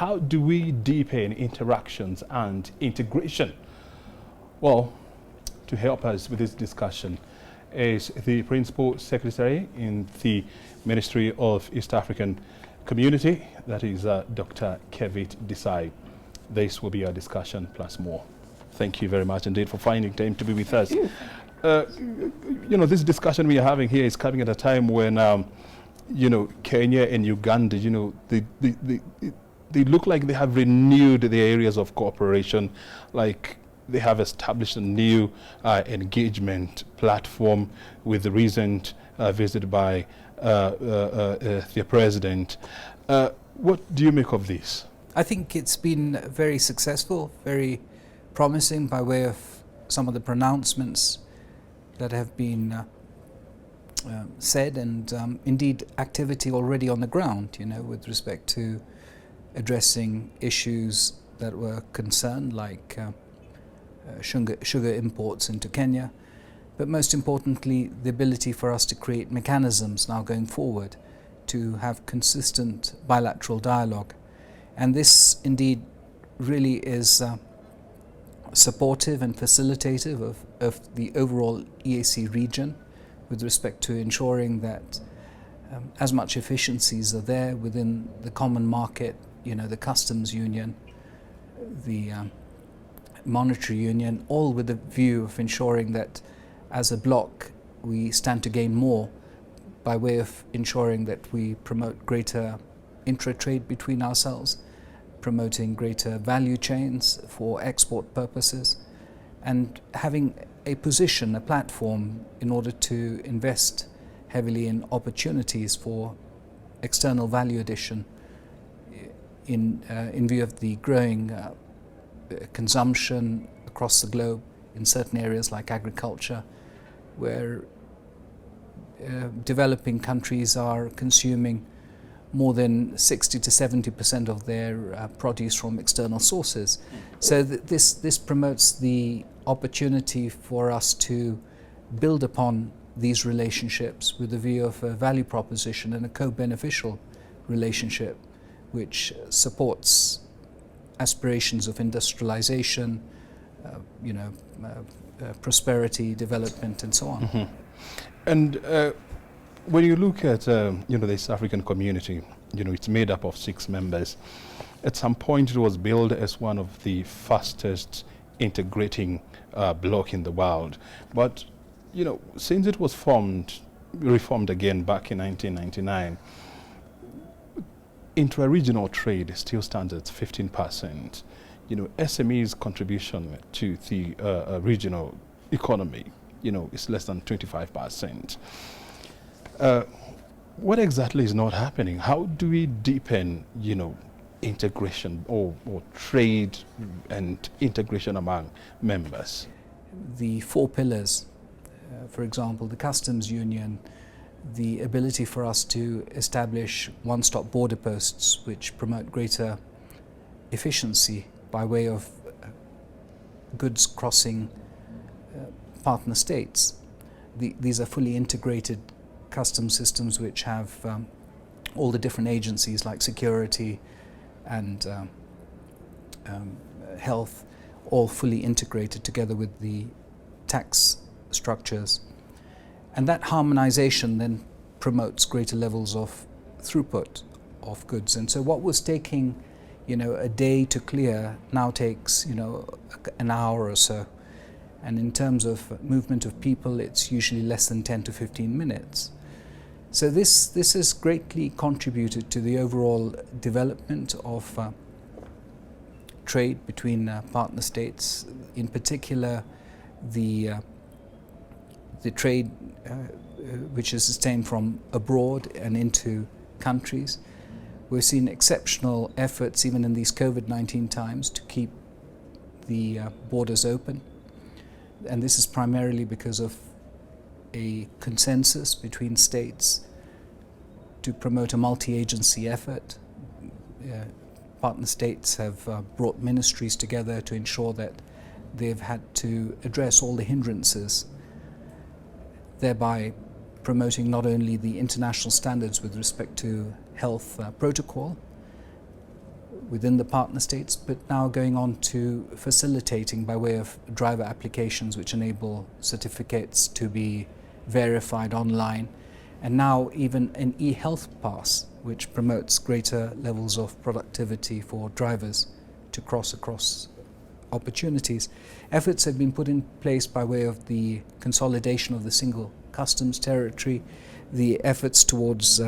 how do we deepen interactions and integration? Well, to help us with this discussion is the Principal Secretary in the Ministry of East African Community, that is Dr. KBC Desai. This will be our discussion plus more. Thank you very much indeed for finding time to be with us. This discussion we are having here is coming at a time when, Kenya and Uganda, they look like they have renewed the areas of cooperation, like they have established a new engagement platform with the recent visit by the president. What do you make of this? I think it's been very successful, very promising by way of some of the pronouncements that have been said, and indeed activity already on the ground, with respect to addressing issues that were concerned, like sugar imports into Kenya, but most importantly the ability for us to create mechanisms now going forward to have consistent bilateral dialogue. And this indeed really is supportive and facilitative of the overall EAC region with respect to ensuring that as much efficiencies are there within the common market, the customs union, the monetary union, all with the view of ensuring that as a bloc we stand to gain more by way of ensuring that we promote greater intra-trade between ourselves, promoting greater value chains for export purposes, and having a position, a platform in order to invest heavily in opportunities for external value addition in view of the growing consumption across the globe in certain areas like agriculture, where developing countries are consuming more than 60 to 70% of their produce from external sources. So this promotes the opportunity for us to build upon these relationships with the view of a value proposition and a co-beneficial relationship which supports aspirations of industrialization, prosperity, development, and so on. Mm-hmm. And when you look at the East African community, it's made up of 6 members. At some point, it was billed as one of the fastest integrating bloc in the world. But since it was reformed again back in 1999, intra-regional trade still stands at 15%. SME's contribution to the regional economy, is less than 25%. What exactly is not happening? How do we deepen, integration or trade and integration among members? The 4 pillars, for example, the customs union, the ability for us to establish one-stop border posts which promote greater efficiency by way of goods crossing partner states. These are fully integrated custom systems which have all the different agencies like security and health all fully integrated together with the tax structures. And that harmonization then promotes greater levels of throughput of goods. And so what was taking a day to clear now takes an hour or so. And in terms of movement of people, it's usually less than 10 to 15 minutes. So this has greatly contributed to the overall development of trade between partner states, in particular the trade which is sustained from abroad and into countries. We've seen exceptional efforts even in these COVID-19 times to keep the borders open. And this is primarily because of a consensus between states to promote a multi-agency effort. Partner states have brought ministries together to ensure that they've had to address all the hindrances, thereby promoting not only the international standards with respect to health protocol, within the partner states, but now going on to facilitating by way of driver applications which enable certificates to be verified online, and now even an e-health pass which promotes greater levels of productivity for drivers to cross across opportunities. Efforts have been put in place by way of the consolidation of the single customs territory, the efforts towards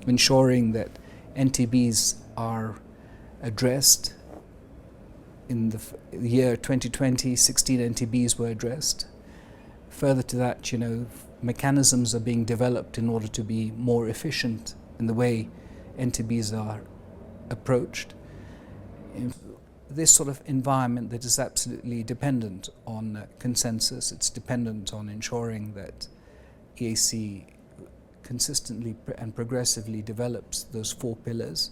ensuring that NTBs are addressed. In the year 2020, 16 NTBs were addressed. Further to that, mechanisms are being developed in order to be more efficient in the way NTBs are approached. In this sort of environment that is absolutely dependent on consensus, it's dependent on ensuring that EAC consistently and progressively develops those 4 pillars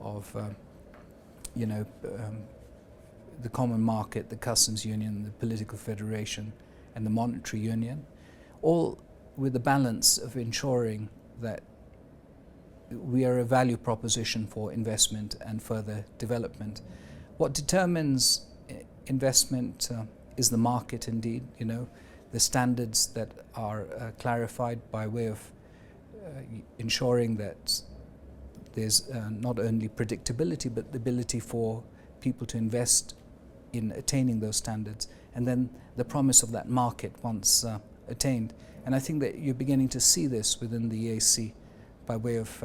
of the common market, the customs union, the political federation, and the monetary union, all with the balance of ensuring that we are a value proposition for investment and further development. What determines investment is the market indeed, the standards that are clarified by way of ensuring that there's not only predictability but the ability for people to invest in attaining those standards, and then the promise of that market once attained. And I think that you're beginning to see this within the EAC by way of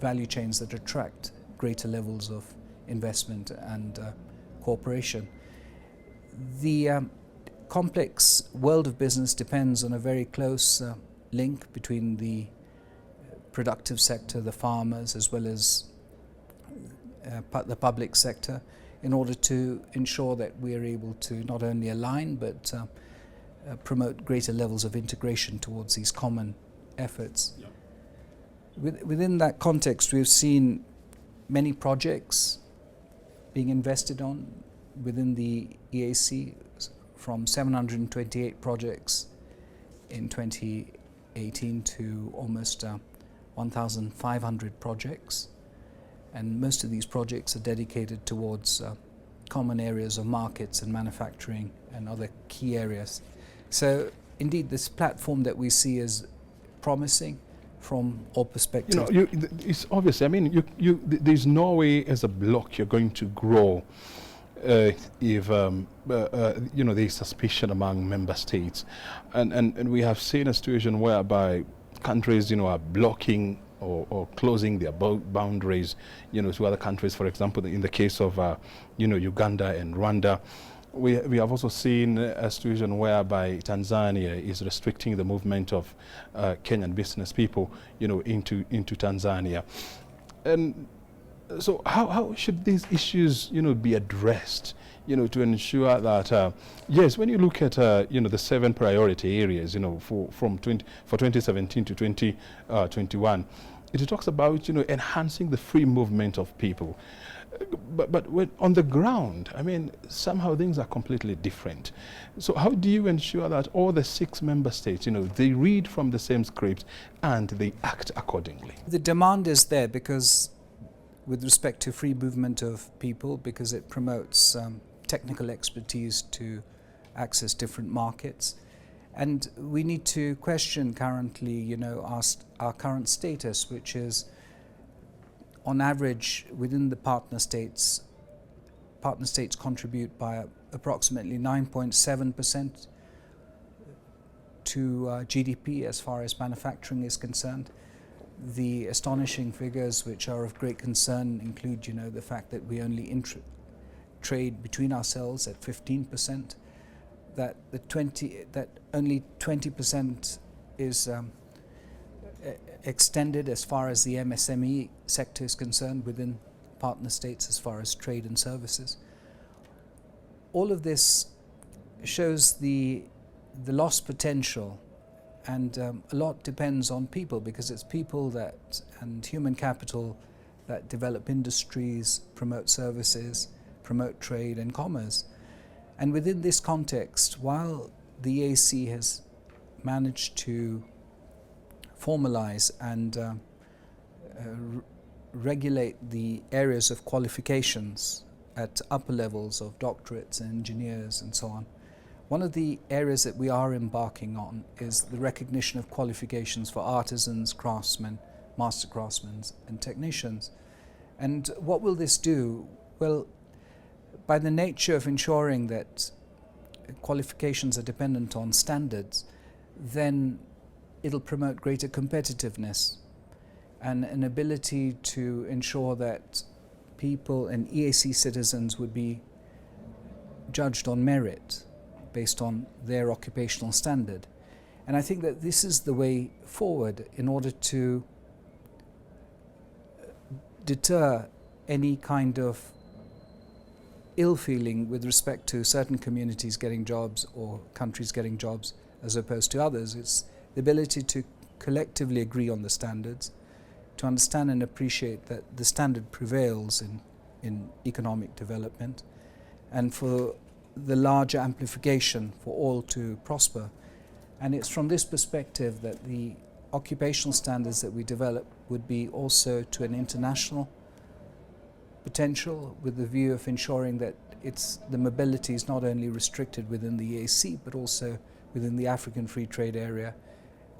value chains that attract greater levels of investment and cooperation. The complex world of business depends on a very close link between the productive sector, the farmers, as well as the public sector, in order to ensure that we are able to not only align but promote greater levels of integration towards these common efforts. Yeah. Within that context, we've seen many projects being invested on within the EAC, from 728 projects in 2018 to almost 1,500 projects. And most of these projects are dedicated towards common areas of markets and manufacturing and other key areas. So indeed, this platform that we see is promising from all perspectives. It's obvious. There's no way as a bloc you're going to grow if there's suspicion among member states, and we have seen a situation whereby countries are blocking or closing their boundaries to other countries. For example, in the case of Uganda and Rwanda, we have also seen a situation whereby Tanzania is restricting the movement of Kenyan business people into Tanzania. And so how should these issues be addressed to ensure that yes, when you look at the 7 priority areas for 2017 to 2021, it talks about enhancing the free movement of people, but when on the ground, somehow things are completely different. So how do you ensure that all the 6 member states they read from the same script and they act accordingly? The demand is there because with respect to free movement of people, because it promotes technical expertise to access different markets. And we need to question currently, our current status, which is, on average, within the partner states contribute by approximately 9.7% to GDP as far as manufacturing is concerned. The astonishing figures which are of great concern include, the fact that we only trade between ourselves at 15%, that only 20% is extended as far as the MSME sector is concerned within partner states as far as trade and services. All of this shows the lost potential, and a lot depends on people, because it's people and human capital that develop industries, promote services, promote trade and commerce. And within this context, while the EAC has managed to formalize and regulate the areas of qualifications at upper levels of doctorates and engineers and so on, one of the areas that we are embarking on is the recognition of qualifications for artisans, craftsmen, master craftsmen and technicians. And what will this do? Well, by the nature of ensuring that qualifications are dependent on standards, then it'll promote greater competitiveness and an ability to ensure that people and EAC citizens would be judged on merit based on their occupational standard. And I think that this is the way forward in order to deter any kind of ill feeling with respect to certain communities getting jobs or countries getting jobs as opposed to others. It's the ability to collectively agree on the standards, to understand and appreciate that the standard prevails in economic development, and for the larger amplification for all to prosper. And it's from this perspective that the occupational standards that we develop would be also to an international potential, with the view of ensuring that the mobility is not only restricted within the EAC but also within the African Free Trade Area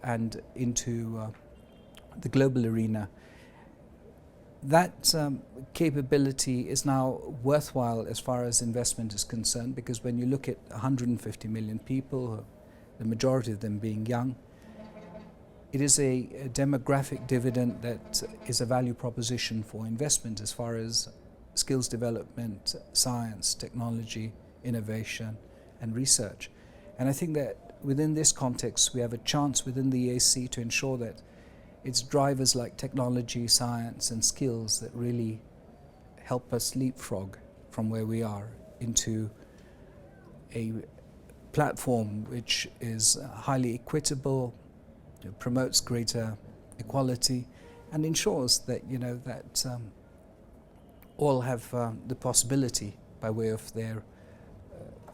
and into the global arena. That capability is now worthwhile as far as investment is concerned, because when you look at 150 million people, the majority of them being young, it is a demographic dividend that is a value proposition for investment as far as skills development, science, technology, innovation and research. And I think that within this context we have a chance within the EAC to ensure that it's drivers like technology, science and skills that really help us leapfrog from where we are into a platform which is highly equitable, promotes greater equality and ensures that all have the possibility by way of their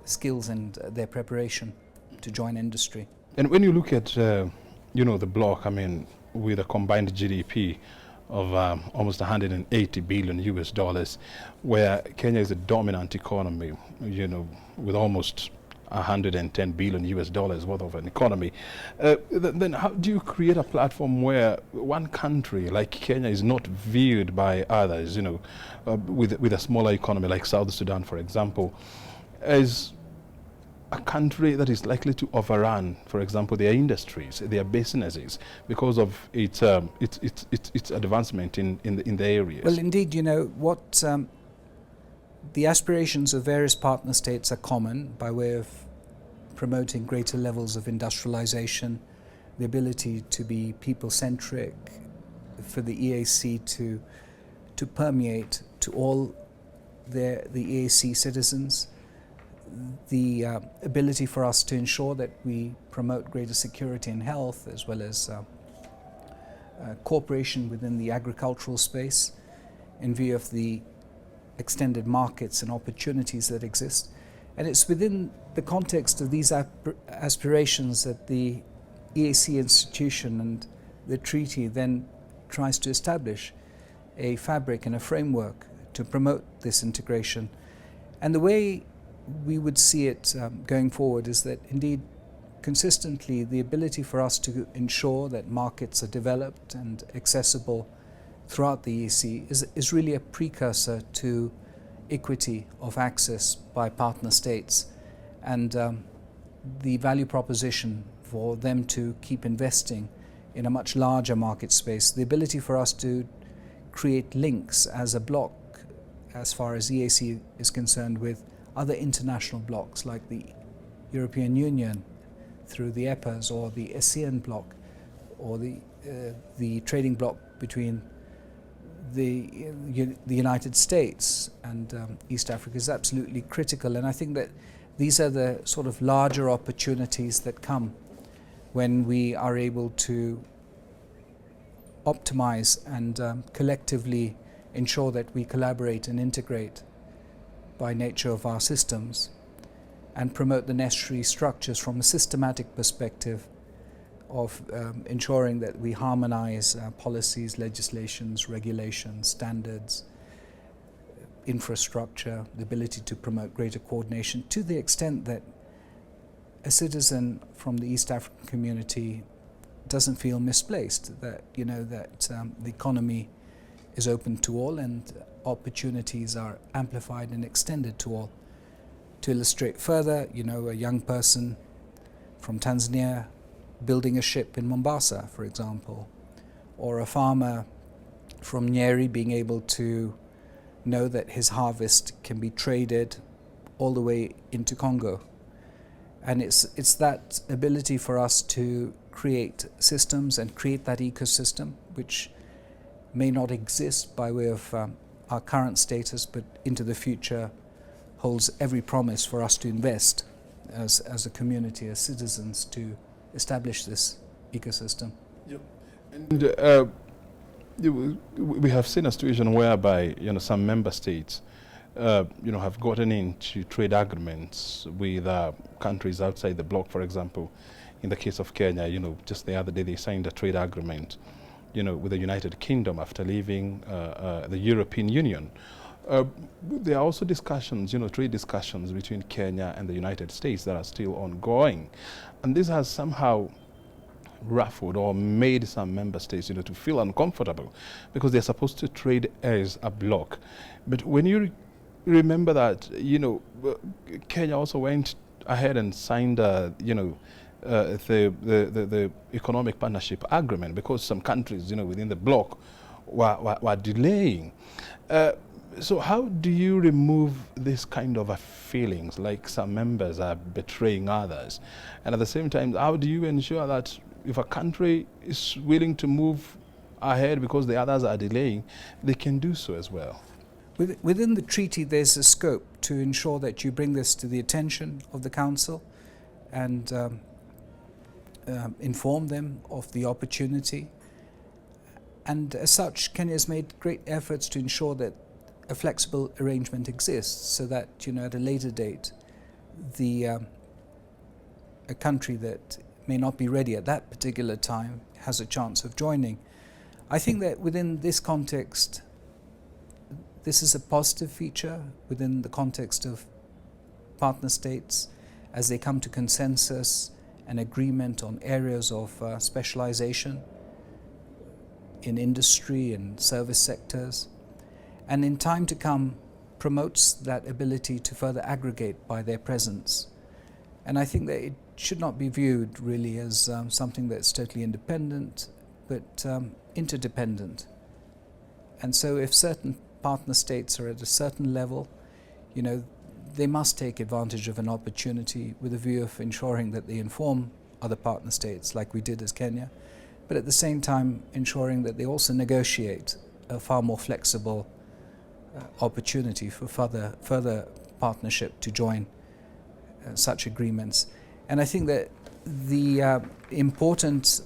skills and their preparation to join industry. And when you look at the bloc, I mean, with a combined GDP of almost 180 billion US dollars, where Kenya is a dominant economy, with almost 110 billion US dollars worth of an economy, then how do you create a platform where one country like Kenya is not viewed by others, with a smaller economy like South Sudan, for example, as a country that is likely to overrun, for example, their industries, their businesses, because of its advancement in the areas? Well, indeed, what the aspirations of various partner states are common by way of promoting greater levels of industrialization, the ability to be people-centric, for the EAC to permeate to all the EAC citizens, the ability for us to ensure that we promote greater security and health, as well as cooperation within the agricultural space in view of the extended markets and opportunities that exist. And it's within the context of these aspirations that the EAC institution and the treaty then tries to establish a fabric and a framework to promote this integration. And the way we would see it going forward is that indeed consistently the ability for us to ensure that markets are developed and accessible throughout the EAC is really a precursor to equity of access by partner states, and the value proposition for them to keep investing in a much larger market space, the ability for us to create links as a bloc as far as EAC is concerned with other international blocs like the European Union through the EPAs, or the ASEAN bloc, or the trading bloc between the United States and East Africa is absolutely critical. And I think that these are the sort of larger opportunities that come when we are able to optimize and collectively ensure that we collaborate and integrate by nature of our systems and promote the necessary structures from a systematic perspective of ensuring that we harmonize policies, legislations, regulations, standards, infrastructure, the ability to promote greater coordination, to the extent that a citizen from the East African community doesn't feel misplaced, that the economy is open to all and opportunities are amplified and extended to all. To illustrate further, a young person from Tanzania building a ship in Mombasa, for example, or a farmer from Nyeri being able to know that his harvest can be traded all the way into Congo. And it's that ability for us to create systems and create that ecosystem, which may not exist by way of our current status, but into the future holds every promise for us to invest as a community, as citizens, to establish this ecosystem. Yep. And we have seen a situation whereby some member states have gotten into trade agreements with countries outside the bloc. For example, in the case of Kenya, just the other day they signed a trade agreement with the United Kingdom after leaving the European Union. There are also discussions, trade discussions between Kenya and the United States that are still ongoing. And this has somehow ruffled or made some member states, to feel uncomfortable because they're supposed to trade as a bloc. But when you remember that, Kenya also went ahead and signed, the economic partnership agreement because some countries, within the bloc were delaying. So how do you remove this kind of feelings like some members are betraying others? And at the same time, how do you ensure that if a country is willing to move ahead because the others are delaying, they can do so as well? Within the treaty, there's a scope to ensure that you bring this to the attention of the Council and inform them of the opportunity. And as such, Kenya has made great efforts to ensure that a flexible arrangement exists so that, at a later date, a country that may not be ready at that particular time has a chance of joining. I think that within this context, this is a positive feature within the context of partner states as they come to consensus and agreement on areas of specialization in industry and service sectors, and in time to come promotes that ability to further aggregate by their presence. And I think that it should not be viewed really as something that's totally independent, but interdependent. And so if certain partner states are at a certain level, they must take advantage of an opportunity with a view of ensuring that they inform other partner states like we did as Kenya, but at the same time ensuring that they also negotiate a far more flexible opportunity for further partnership to join such agreements. And I think that the important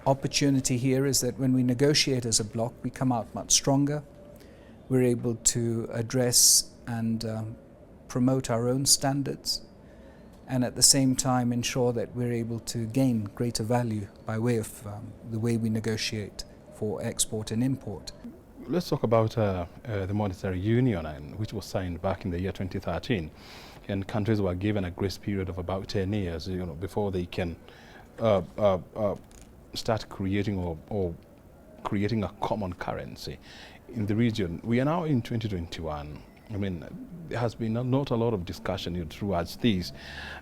opportunity here is that when we negotiate as a bloc, we come out much stronger. We're able to address and promote our own standards, and at the same time ensure that we're able to gain greater value by way of the way we negotiate for export and import. Let's talk about the Monetary Union, which was signed back in the year 2013, and countries were given a grace period of about 10 years, before they can start creating or creating a common currency in the region. We are now in 2021. There has been not a lot of discussion towards these.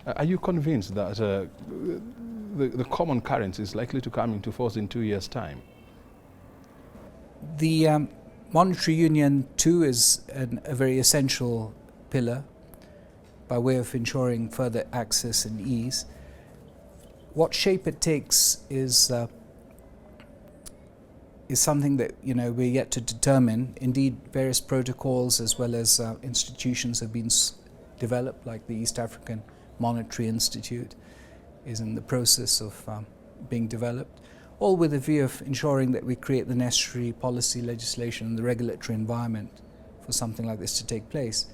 Are you convinced that the common currency is likely to come into force in 2 years' time? The Monetary Union too is a very essential pillar by way of ensuring further access and ease. What shape it takes is something that we're yet to determine. Indeed, various protocols as well as institutions have been developed, like the East African Monetary Institute is in the process of being developed, all with a view of ensuring that we create the necessary policy, legislation and the regulatory environment for something like this to take place.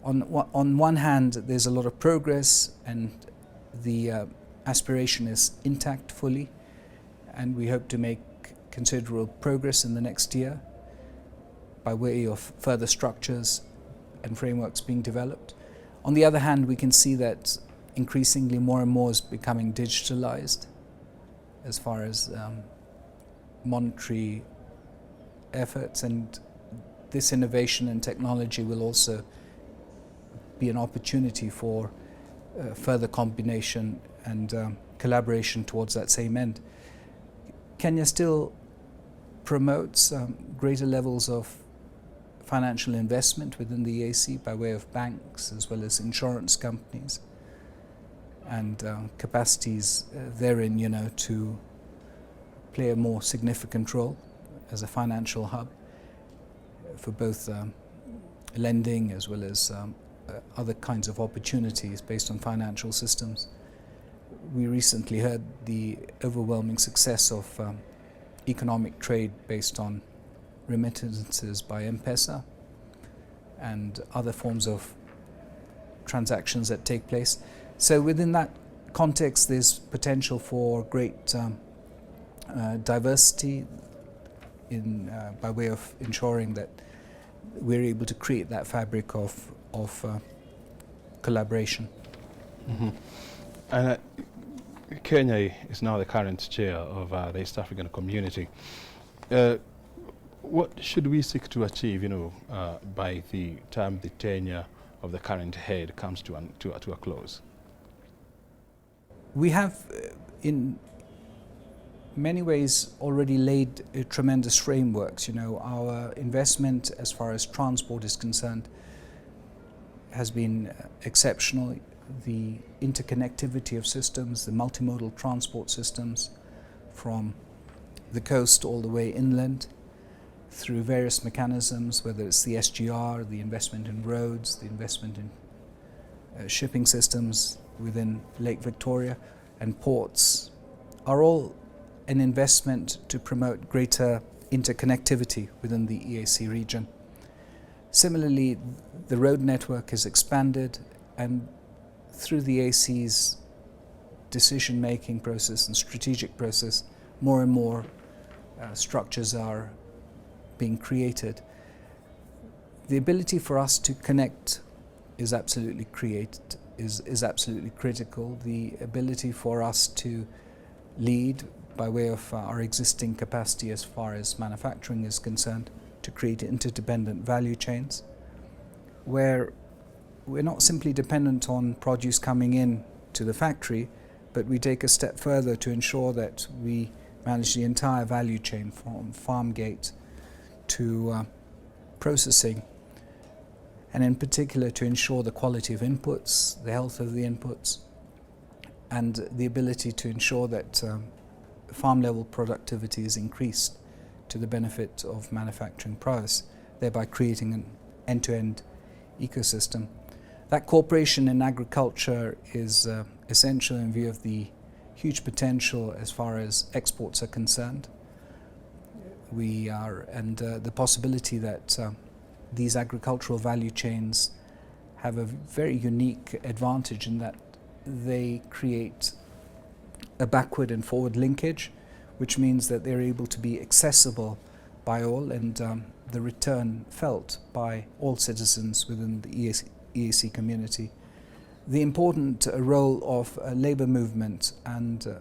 On one hand, there's a lot of progress, and the aspiration is intact fully, and we hope to make considerable progress in the next year by way of further structures and frameworks being developed. On the other hand, we can see that increasingly more and more is becoming digitalized as far as monetary efforts, and this innovation and technology will also be an opportunity for further combination and collaboration towards that same end. Kenya still promotes greater levels of financial investment within the EAC by way of banks as well as insurance companies, and capacities therein, to play a more significant role as a financial hub for both lending as well as other kinds of opportunities based on financial systems. We recently heard the overwhelming success of economic trade based on remittances by M-Pesa and other forms of transactions that take place. So within that context, there's potential for great diversity by way of ensuring that we're able to create that fabric of collaboration. Mm-hmm. And Kenya is now the current chair of the East African Community. What should we seek to achieve, by the time the tenure of the current head comes to a close? We have, in many ways, already laid tremendous frameworks. Our investment as far as transport is concerned has been exceptional. The interconnectivity of systems, the multimodal transport systems from the coast all the way inland through various mechanisms, whether it's the SGR, the investment in roads, the investment in shipping systems within Lake Victoria and ports, are all an investment to promote greater interconnectivity within the EAC region. Similarly, the road network is expanded, and through the EAC's decision-making process and strategic process, more and more structures are being created. The ability for us to connect is absolutely critical. The ability for us to lead by way of our existing capacity as far as manufacturing is concerned, to create interdependent value chains where we're not simply dependent on produce coming in to the factory, but we take a step further to ensure that we manage the entire value chain from farm gate to processing, and in particular to ensure the quality of inputs, the health of the inputs, and the ability to ensure that farm level productivity is increased to the benefit of manufacturing prowess, thereby creating an end-to-end ecosystem. That cooperation in agriculture is essential in view of the huge potential as far as exports are concerned. The possibility that these agricultural value chains have a very unique advantage in that they create a backward and forward linkage, which means that they're able to be accessible by all and the return felt by all citizens within the EAC community. The important role of labour movement and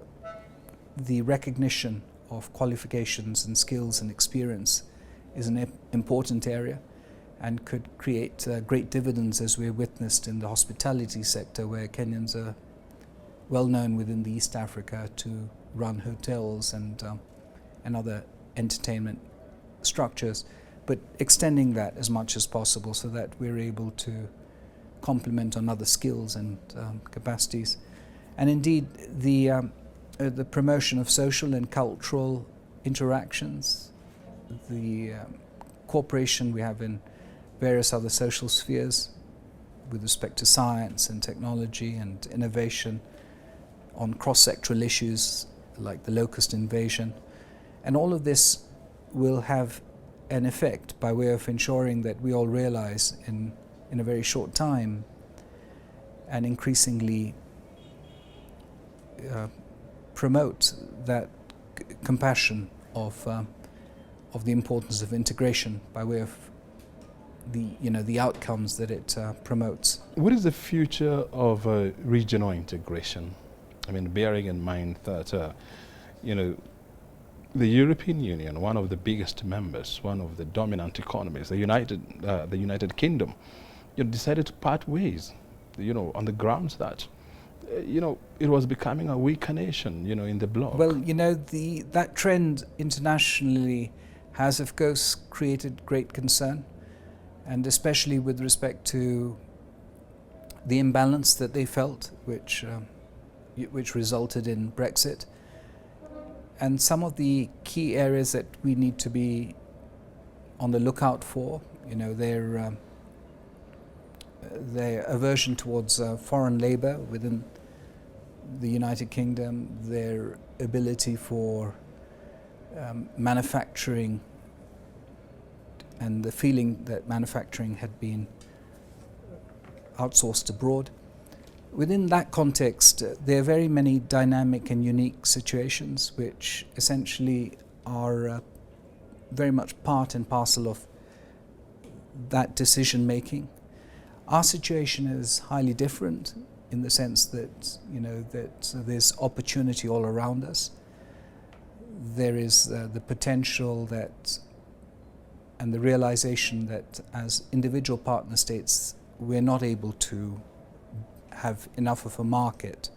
the recognition of qualifications and skills and experience is an important area and could create great dividends, as we witnessed in the hospitality sector, where Kenyans are well known within the East Africa to run hotels and other entertainment structures, but extending that as much as possible so that we're able to complement on other skills and capacities. And indeed, the promotion of social and cultural interactions, the cooperation we have in various other social spheres with respect to science and technology and innovation on cross-sectoral issues like the locust invasion. And all of this will have an effect by way of ensuring that we all realize in a very short time and increasingly promote that compassion of the importance of integration by way of the outcomes that it promotes. What is the future of regional integration? I mean, bearing in mind that the European Union, one of the biggest members, one of the dominant economies, the United Kingdom, decided to part ways, on the grounds that, it was becoming a weaker nation, in the bloc. Well, that trend internationally has, of course, created great concern, and especially with respect to the imbalance that they felt, which resulted in Brexit. And some of the key areas that we need to be on the lookout for, their aversion towards foreign labour within the United Kingdom, their ability for manufacturing, and the feeling that manufacturing had been outsourced abroad. Within that context, there are very many dynamic and unique situations which essentially are very much part and parcel of that decision making. Our situation is highly different in the sense that that there's opportunity all around us. There is the potential that and the realization that as individual partner states we're not able to have enough of a market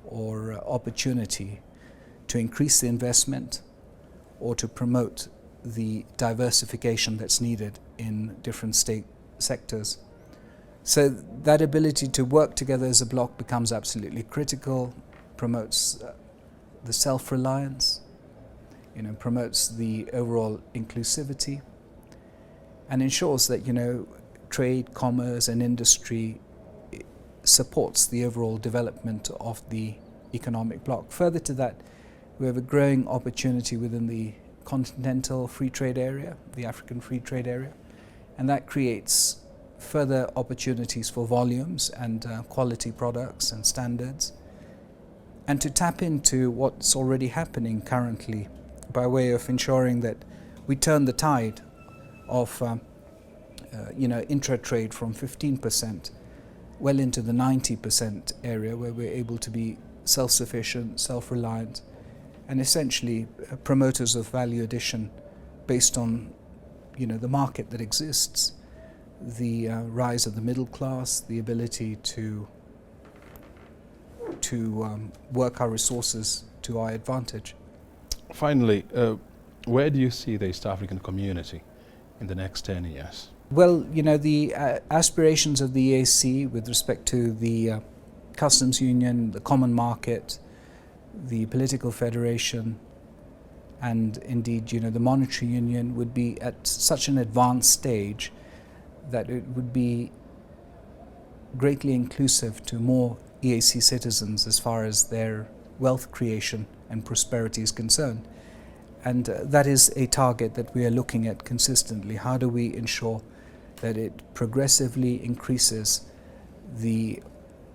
or opportunity to increase the investment or to promote the diversification that's needed in different state sectors. So that ability to work together as a bloc becomes absolutely critical, promotes the self-reliance, promotes the overall inclusivity, and ensures that trade, commerce and industry supports the overall development of the economic bloc. Further to that, we have a growing opportunity within the continental free trade area, the African free trade area, and that creates further opportunities for volumes and quality products and standards, and to tap into what's already happening currently by way of ensuring that we turn the tide of intra-trade from 15% well into the 90% area, where we're able to be self-sufficient, self-reliant, and essentially promoters of value addition based on the market that exists, the rise of the middle class, the ability to work our resources to our advantage. Finally, where do you see the East African community in the next 10 years? Well, the aspirations of the EAC with respect to the customs union, the common market, the political federation, and indeed, the monetary union would be at such an advanced stage that it would be greatly inclusive to more EAC citizens as far as their wealth creation and prosperity is concerned. And that is a target that we are looking at consistently. How do we ensure that it progressively increases the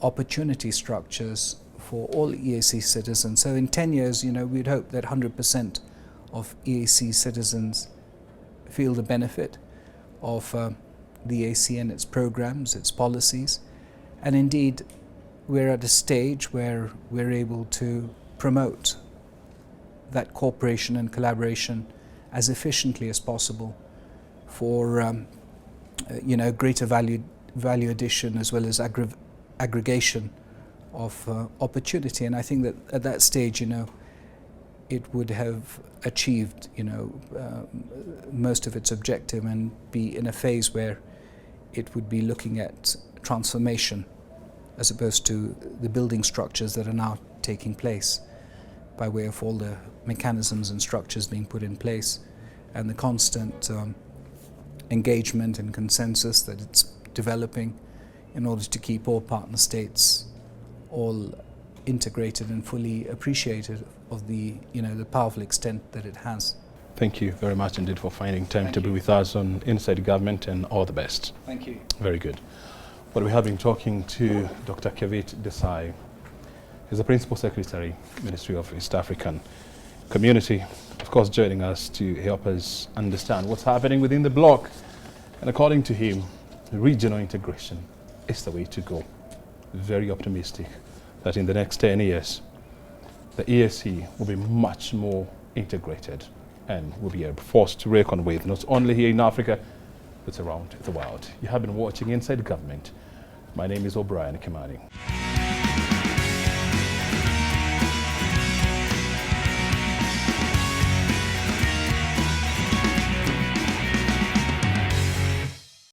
opportunity structures for all EAC citizens? So in 10 years, we'd hope that 100% of EAC citizens feel the benefit of the EAC and its programs, its policies. And indeed, we're at a stage where we're able to promote that cooperation and collaboration as efficiently as possible for greater value addition as well as aggregation of opportunity. And I think that at that stage, it would have achieved most of its objective and be in a phase where it would be looking at transformation as opposed to the building structures that are now taking place by way of all the mechanisms and structures being put in place and the constant engagement and consensus that it's developing in order to keep all partner states all integrated and fully appreciated of the powerful extent that it has. Thank you very much indeed for finding time to be with us on Inside Government, and all the best. Thank you. Very good. Well, we have been talking to Dr. Kevit Desai, He's the Principal Secretary, Ministry of East African Community, of course joining us to help us understand what's happening within the bloc. And according to him, regional integration is the way to go. Very optimistic that in the next 10 years, the EAC will be much more integrated and will be a force to reckon with, not only here in Africa, but around the world. You have been watching Inside Government. My name is O'Brien Kimani.